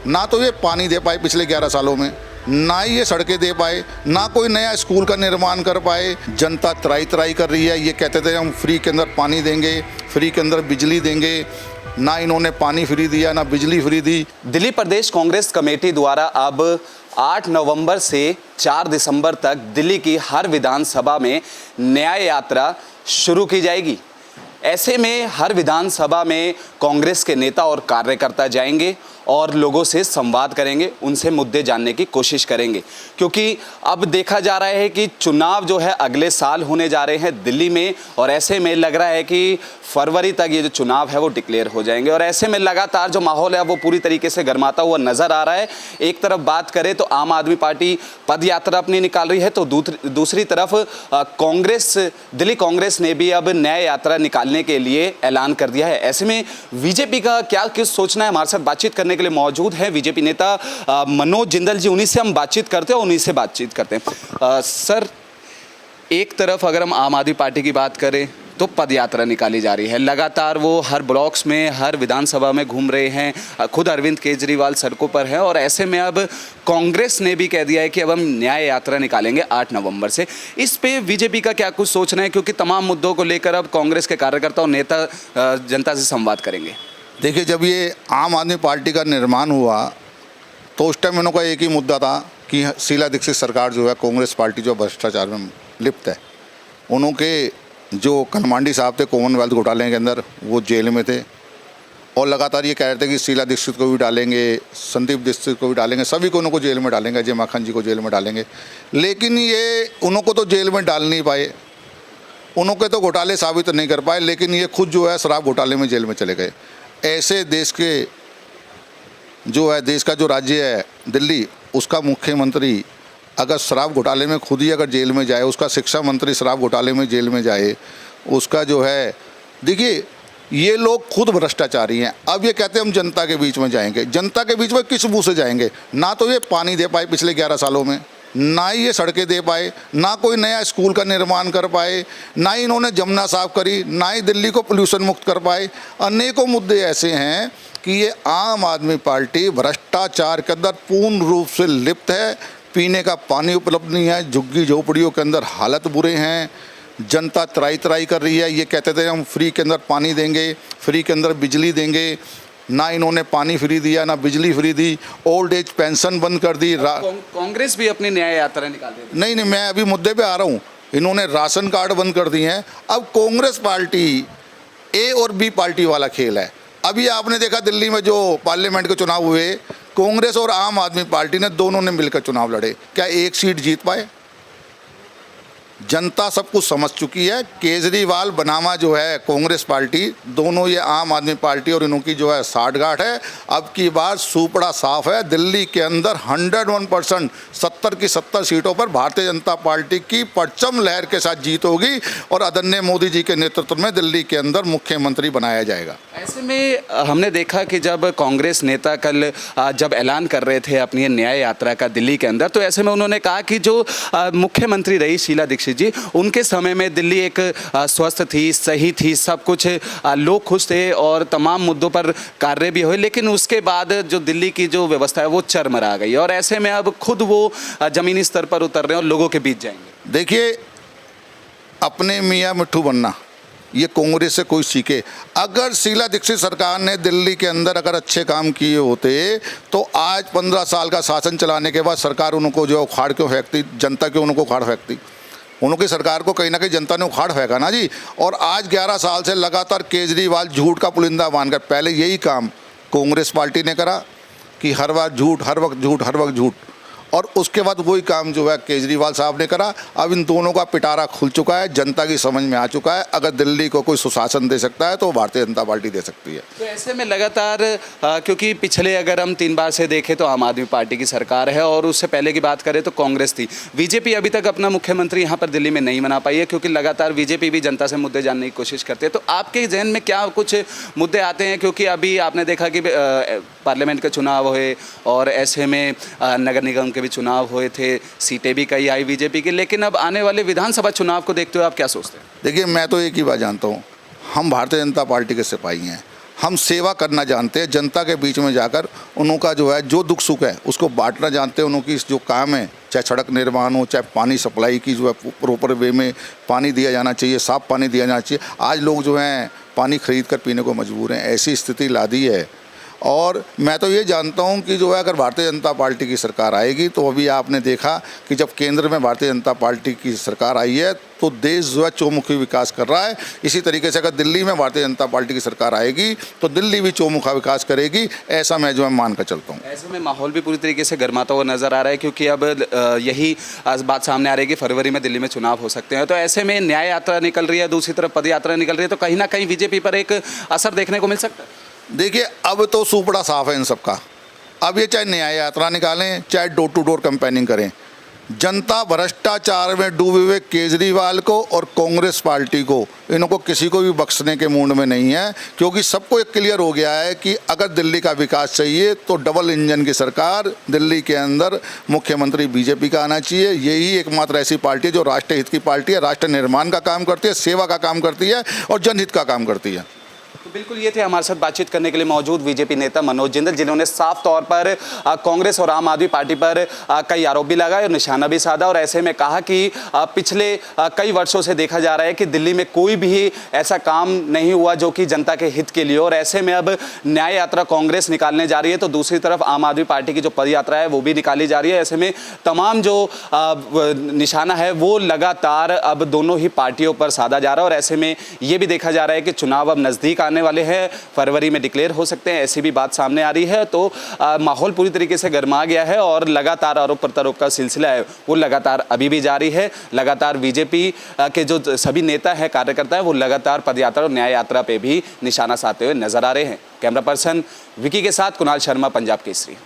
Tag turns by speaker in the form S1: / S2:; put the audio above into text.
S1: ना तो ये पानी दे पाए पिछले 11 सालों में, ना ही ये सड़कें दे पाए, ना कोई नया स्कूल का निर्माण कर पाए। जनता त्राई त्राई कर रही है। ये कहते थे हम फ्री के अंदर पानी देंगे, फ्री के अंदर बिजली देंगे, ना इन्होंने पानी फ्री दिया, ना बिजली फ्री दी।
S2: दिल्ली प्रदेश कांग्रेस कमेटी द्वारा अब 8 नवंबर से 4 दिसंबर तक दिल्ली की हर विधानसभा में न्याय यात्रा शुरू की जाएगी। ऐसे में हर विधानसभा में कांग्रेस के नेता और कार्यकर्ता जाएंगे और लोगों से संवाद करेंगे, उनसे मुद्दे जानने की कोशिश करेंगे, क्योंकि अब देखा जा रहा है कि चुनाव जो है अगले साल होने जा रहे हैं दिल्ली में, और ऐसे में लग रहा है कि फरवरी तक ये जो चुनाव है वो डिक्लेयर हो जाएंगे। और ऐसे में लगातार जो माहौल है वो पूरी तरीके से गर्माता हुआ नजर आ रहा है। एक तरफ बात करें तो आम आदमी पार्टी पद यात्रा अपनी निकाल रही है, तो दूसरी तरफ कांग्रेस, दिल्ली कांग्रेस ने भी अब न्याय यात्रा निकालने के लिए ऐलान कर दिया है। ऐसे में बीजेपी का क्या किस सोचना है, हमारे साथ बातचीत करने के लिए मौजूद है बीजेपी नेता मनोज जिंदल जी। उन्हीं से हम बातचीत करते हैं और उन्हीं से बातचीत करते हैं। सर, एक तरफ अगर हम आम आदमी पार्टी की बात करें तो पद यात्रा निकाली जा रही है, लगातार वो हर ब्लॉक्स में, हर विधानसभा में घूम रहे हैं, खुद अरविंद केजरीवाल सड़कों पर हैं, और ऐसे में अब कांग्रेस ने भी कह दिया है कि अब हम न्याय यात्रा निकालेंगे 8 नवंबर से। इस पे बीजेपी का क्या कुछ सोचना है, क्योंकि तमाम मुद्दों को लेकर अब कांग्रेस के कार्यकर्ता और नेता जनता से संवाद करेंगे?
S1: देखिए, जब ये आम आदमी पार्टी का निर्माण हुआ तो उस टाइम इन्हों का एक ही मुद्दा था कि शीला दीक्षित सरकार जो है, कांग्रेस पार्टी जो भ्रष्टाचार में लिप्त है, उन्होंने जो कलमांडी साहब थे कॉमनवेल्थ घोटाले के अंदर, वो जेल में थे और लगातार ये कह रहे थे कि शीला दीक्षित को भी डालेंगे, संदीप दीक्षित को भी डालेंगे, सभी को उनको जेल में डालेंगे, अजय माखन जी को जेल में डालेंगे। लेकिन ये उनको तो जेल में डाल नहीं पाए, उनके तो घोटाले साबित नहीं कर पाए, लेकिन ये खुद जो है शराब घोटाले में जेल में चले गए। ऐसे देश के जो है, देश का जो राज्य है दिल्ली, उसका मुख्यमंत्री अगर शराब घोटाले में खुद ही अगर जेल में जाए, उसका शिक्षा मंत्री शराब घोटाले में जेल में जाए, उसका जो है, देखिए ये लोग खुद भ्रष्टाचारी हैं। अब ये कहते हैं हम जनता के बीच में जाएंगे। जनता के बीच में किस मुँह से जाएंगे? ना तो ये पानी दे पाए पिछले 11 सालों में, ना ही ये सड़कें दे पाए, ना कोई नया स्कूल का निर्माण कर पाए, ना ही इन्होंने जमुना साफ करी, ना ही दिल्ली को पोल्यूशन मुक्त कर पाए। अनेकों मुद्दे ऐसे हैं कि ये आम आदमी पार्टी भ्रष्टाचार के अंदर पूर्ण रूप से लिप्त है। पीने का पानी उपलब्ध नहीं है, झुग्गी झोपड़ियों के अंदर हालत बुरे हैं, जनता त्राई त्राई कर रही है। ये कहते थे हम फ्री के अंदर पानी देंगे, फ्री के अंदर बिजली देंगे, ना इन्होंने पानी फ्री दिया, ना बिजली फ्री दी, ओल्ड एज पेंशन बंद कर दी।
S2: कांग्रेस भी अपनी न्याय यात्रा निकाल रही है।
S1: नहीं, मैं अभी मुद्दे पे आ रहा हूँ। इन्होंने राशन कार्ड बंद कर दिए हैं। अब कांग्रेस पार्टी ए और बी पार्टी वाला खेल है। अभी आपने देखा दिल्ली में जो पार्लियामेंट के चुनाव हुए, कांग्रेस और आम आदमी पार्टी ने दोनों ने मिलकर चुनाव लड़े, क्या एक सीट जीत पाए? जनता सब कुछ समझ चुकी है। केजरीवाल बनामा जो है कांग्रेस पार्टी, दोनों ये आम आदमी पार्टी और इनकी जो है साठगांठ है। अब की बार सुपड़ा साफ है, दिल्ली के अंदर 101% 70 की 70 सीटों पर भारतीय जनता पार्टी की परचम लहर के साथ जीत होगी और आदरणीय मोदी जी के नेतृत्व में दिल्ली के अंदर मुख्यमंत्री बनाया जाएगा।
S2: ऐसे में हमने देखा कि जब कांग्रेस नेता कल जब ऐलान कर रहे थे अपनी न्याय यात्रा का दिल्ली के अंदर, तो ऐसे में उन्होंने कहा कि जो मुख्यमंत्री रही शीला दीक्षित जी, उनके समय में दिल्ली एक स्वस्थ थी, सही थी, सब कुछ लोग खुश थे और तमाम मुद्दों पर कार्य भी हुए, लेकिन उसके बाद जो दिल्ली की जो व्यवस्था है वो चरमरा गई और ऐसे में अब खुद वो जमीनी स्तर पर उतर रहे हैं और लोगों के बीच जाएंगे।
S1: देखिए, अपने मियाँ मिट्ठू बनना ये कांग्रेस से कोई सीखे। अगर शीला दीक्षित सरकार ने दिल्ली के अंदर अगर अच्छे काम किए होते तो आज 15 साल का शासन चलाने के बाद सरकार उनको जो उखाड़ क्यों फेंकती, जनता क्यों उनको उखाड़ फेंकती? उनकी सरकार को कहीं ना कहीं जनता ने उखाड़ फेंका ना जी। और आज 11 साल से लगातार केजरीवाल झूठ का पुलिंदा बांधकर, पहले यही काम कांग्रेस पार्टी ने करा कि हर बार झूठ, हर वक्त झूठ, हर वक्त झूठ, और उसके बाद वही काम जो है केजरीवाल साहब ने करा। अब इन दोनों का पिटारा खुल चुका है, जनता की समझ में आ चुका है। अगर दिल्ली को कोई सुशासन दे सकता है तो भारतीय जनता पार्टी दे सकती है।
S2: तो ऐसे में लगातार क्योंकि पिछले अगर हम 3 बार से देखें तो आम आदमी पार्टी की सरकार है और उससे पहले की बात करें तो कांग्रेस थी। बीजेपी अभी तक अपना मुख्यमंत्री यहाँ पर दिल्ली में नहीं बना पाई है, क्योंकि लगातार बीजेपी भी जनता से मुद्दे जानने की कोशिश करती है। तो आपके जहन में क्या कुछ मुद्दे आते हैं? क्योंकि अभी आपने देखा कि पार्लियामेंट के चुनाव हुए और ऐसे में नगर निगम के भी चुनाव हुए थे, सीटें भी कई आई बीजेपी की, लेकिन अब आने वाले विधानसभा चुनाव को देखते हुए आप क्या सोचते हैं?
S1: देखिए, मैं तो एक ही बात जानता हूँ, हम भारतीय जनता पार्टी के सिपाही हैं। हम सेवा करना जानते हैं, जनता के बीच में जाकर उनका जो है जो दुख सुख है उसको बांटना जानते हैं। उनकी जो काम है, चाहे सड़क निर्माण हो, चाहे पानी सप्लाई की जो है प्रॉपर वे में पानी दिया जाना चाहिए, साफ़ पानी दिया जाना चाहिए। आज लोग जो हैं पानी खरीद कर पीने को मजबूर हैं, ऐसी स्थिति ला दी है। और मैं तो ये जानता हूँ कि जो है अगर भारतीय जनता पार्टी की सरकार आएगी, तो अभी आपने देखा कि जब केंद्र में भारतीय जनता पार्टी की सरकार आई है तो देश जो है चौमुखी विकास कर रहा है। इसी तरीके से अगर दिल्ली में भारतीय जनता पार्टी की सरकार आएगी तो दिल्ली भी चौमुखा विकास करेगी, ऐसा मैं जो है मान कर चलता हूँ।
S2: ऐसे में माहौल भी पूरी तरीके से गर्माता हुआ नजर आ रहा है, क्योंकि अब यही बात सामने आ रही है कि फरवरी में दिल्ली में चुनाव हो सकते हैं। तो ऐसे में न्याय यात्रा निकल रही है, दूसरी तरफ पद यात्रा निकल रही है, तो कहीं ना कहीं बीजेपी पर एक असर देखने को मिल सकता है।
S1: देखिए, अब तो सूपड़ा साफ है इन सबका। अब ये चाहे न्याय यात्रा निकालें, चाहे डोर टू डोर कैंपेनिंग करें, जनता भ्रष्टाचार में डूबे हुए केजरीवाल को और कांग्रेस पार्टी को, इनको किसी को भी बख्शने के मूड में नहीं है। क्योंकि सबको एक क्लियर हो गया है कि अगर दिल्ली का विकास चाहिए तो डबल इंजन की सरकार दिल्ली के अंदर मुख्यमंत्री बीजेपी का आना चाहिए। यही एकमात्र ऐसी पार्टी है जो राष्ट्र हित की पार्टी है, राष्ट्र निर्माण का काम करती है, सेवा का काम करती है और जनहित का काम करती है।
S2: तो बिल्कुल ये थे हमारे साथ बातचीत करने के लिए मौजूद बीजेपी नेता मनोज जिंदल, जिन्होंने साफ तौर पर कांग्रेस और आम आदमी पार्टी पर कई आरोप भी लगाए और निशाना भी साधा। और ऐसे में कहा कि पिछले कई वर्षों से देखा जा रहा है कि दिल्ली में कोई भी ऐसा काम नहीं हुआ जो कि जनता के हित के लिए। और ऐसे में अब न्याय यात्रा कांग्रेस निकालने जा रही है, तो दूसरी तरफ आम आदमी पार्टी की जो पद यात्रा है वो भी निकाली जा रही है। ऐसे में तमाम जो निशाना है वो लगातार अब दोनों ही पार्टियों पर साधा जा रहा है। और ऐसे में ये भी देखा जा रहा है कि चुनाव अब नज़दीक आने वाले हैं, फरवरी में डिक्लेयर हो सकते हैं, ऐसी भी बात सामने आ रही है। तो माहौल पूरी तरीके से गर्मा गया है और लगातार आरोप प्रत्यारोप का सिलसिला है वो लगातार अभी भी जारी है। लगातार बीजेपी के जो सभी नेता हैं, कार्यकर्ता हैं, वो लगातार पदयात्रा और न्याय यात्रा पे भी निशाना साधते हुए नजर आ रहे हैं। कैमरा पर्सन विकी के साथ कुणाल शर्मा, पंजाब केसरी।